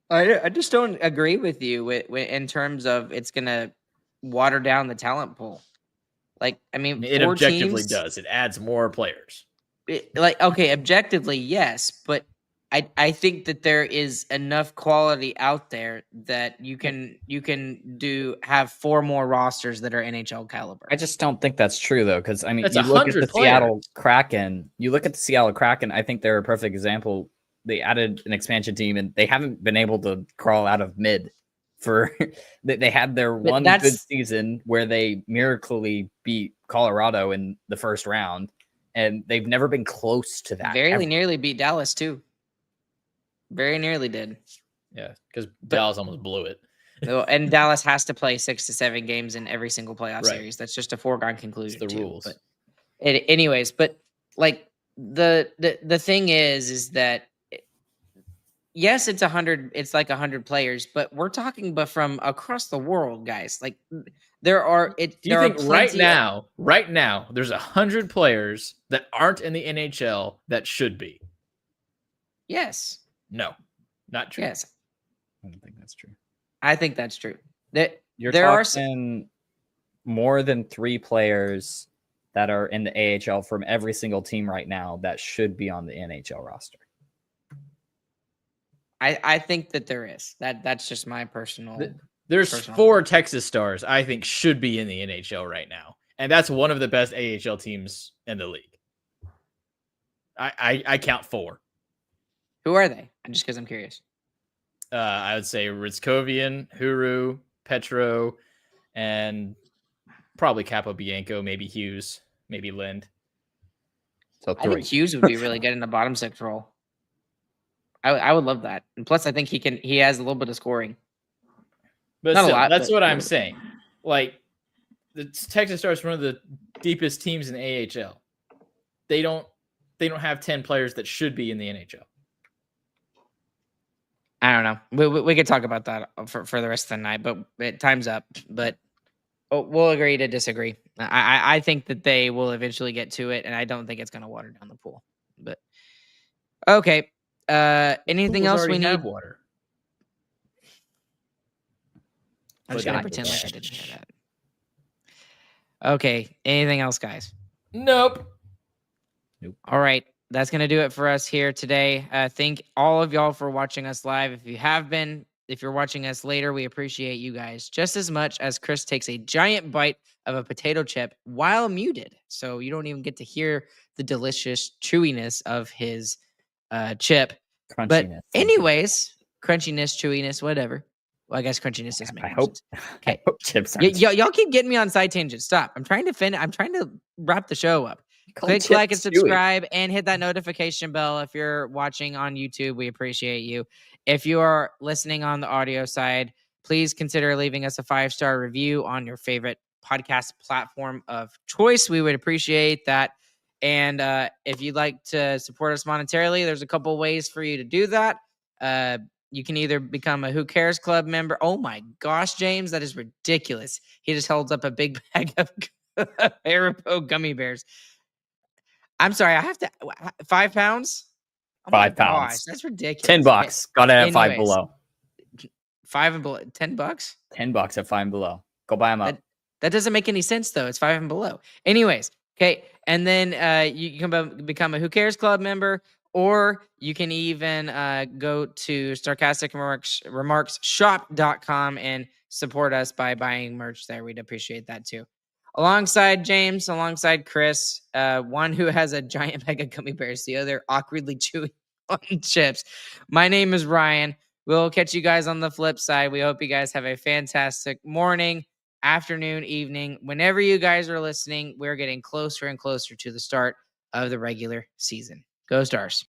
I just don't agree with you in terms of it's going to water down the talent pool. Like, I mean, it objectively does. It adds more players. Okay, objectively, yes, but I think that there is enough quality out there that you can have 4 more rosters that are NHL caliber. I just don't think that's true though, because I mean, that's you look at the players. Seattle Kraken. You look at the Seattle Kraken. I think they're a perfect example. They added an expansion team, and they haven't been able to crawl out of mid. For they had their one good season where they miraculously beat Colorado in the first round, and they've never been close to that. Very nearly beat Dallas too. Very nearly did. Yeah, because Dallas almost blew it. And Dallas has to play 6 to 7 games in every single playoff series. That's just a foregone conclusion. It's the rules. But anyways, but like the thing is that yes, it's 100. It's like 100 players, but we're talking from across the world, guys. Like there are. Do you think right now, there's 100 players that aren't in the NHL that should be? Yes. No, not true. Yes. I don't think that's true. I think that's true. You're talking more than 3 players that are in the AHL from every single team right now that should be on the NHL roster. I think that there is. That's just my personal. There's 4 Texas Stars I think should be in the NHL right now, and that's one of the best AHL teams in the league. I count 4. Who are they? Just because I'm curious. I would say Rizkovian, Huru, Petro, and probably Capobianco, maybe Hughes, maybe Lind. So 3. I think Hughes would be really good in the bottom 6 role. I would love that. And plus, I think he has a little bit of scoring. But not a lot. That's what I'm saying. Like, the Texas Stars are one of the deepest teams in the AHL. They don't have 10 players that should be in the NHL. I don't know. We could talk about that for the rest of the night, but time's up. But we'll agree to disagree. I think that they will eventually get to it, and I don't think it's going to water down the pool. But okay. Anything else we need? Water. I'm just going to pretend like I didn't hear that. Okay. Anything else, guys? Nope. All right. That's going to do it for us here today. Thank all of y'all for watching us live. If you have been, if you're watching us later, we appreciate you guys just as much as Chris takes a giant bite of a potato chip while muted. So you don't even get to hear the delicious chewiness of his chip. Crunchiness. But anyways, crunchiness, chewiness, whatever. Well, I guess crunchiness doesn't make I any hope. sense. I hope chips aren't. Y'all keep getting me on side tangents. Stop. I'm trying to wrap the show up. Click chips like and chewy. subscribe and hit that notification bell if you're watching on YouTube. We appreciate you. If you are listening on the audio side, please consider leaving us a 5-star review on your favorite podcast platform of choice. We would appreciate that. And if you'd like to support us monetarily, there's a couple ways for you to do that. You can either become a Who Cares Club member. Oh my gosh, James, that is ridiculous. He just holds up a big bag of Haribo gummy bears. I'm sorry, I have to 5 pounds? Oh my 5 pounds. gosh, that's ridiculous. $10. Got it at 5 Anyways. below. 5 and below. $10? $10 at 5 and below. Go buy them up. That doesn't make any sense though. It's 5 and below. Anyways, okay. And then you can become a Who Cares Club member, or you can even go to starcasticremarks.shop.com and support us by buying merch there. We'd appreciate that too. Alongside James, alongside Chris, one who has a giant bag of gummy bears, the other awkwardly chewing on chips. My name is Ryan. We'll catch you guys on the flip side. We hope you guys have a fantastic morning, afternoon, evening. Whenever you guys are listening, we're getting closer and closer to the start of the regular season. Go Stars.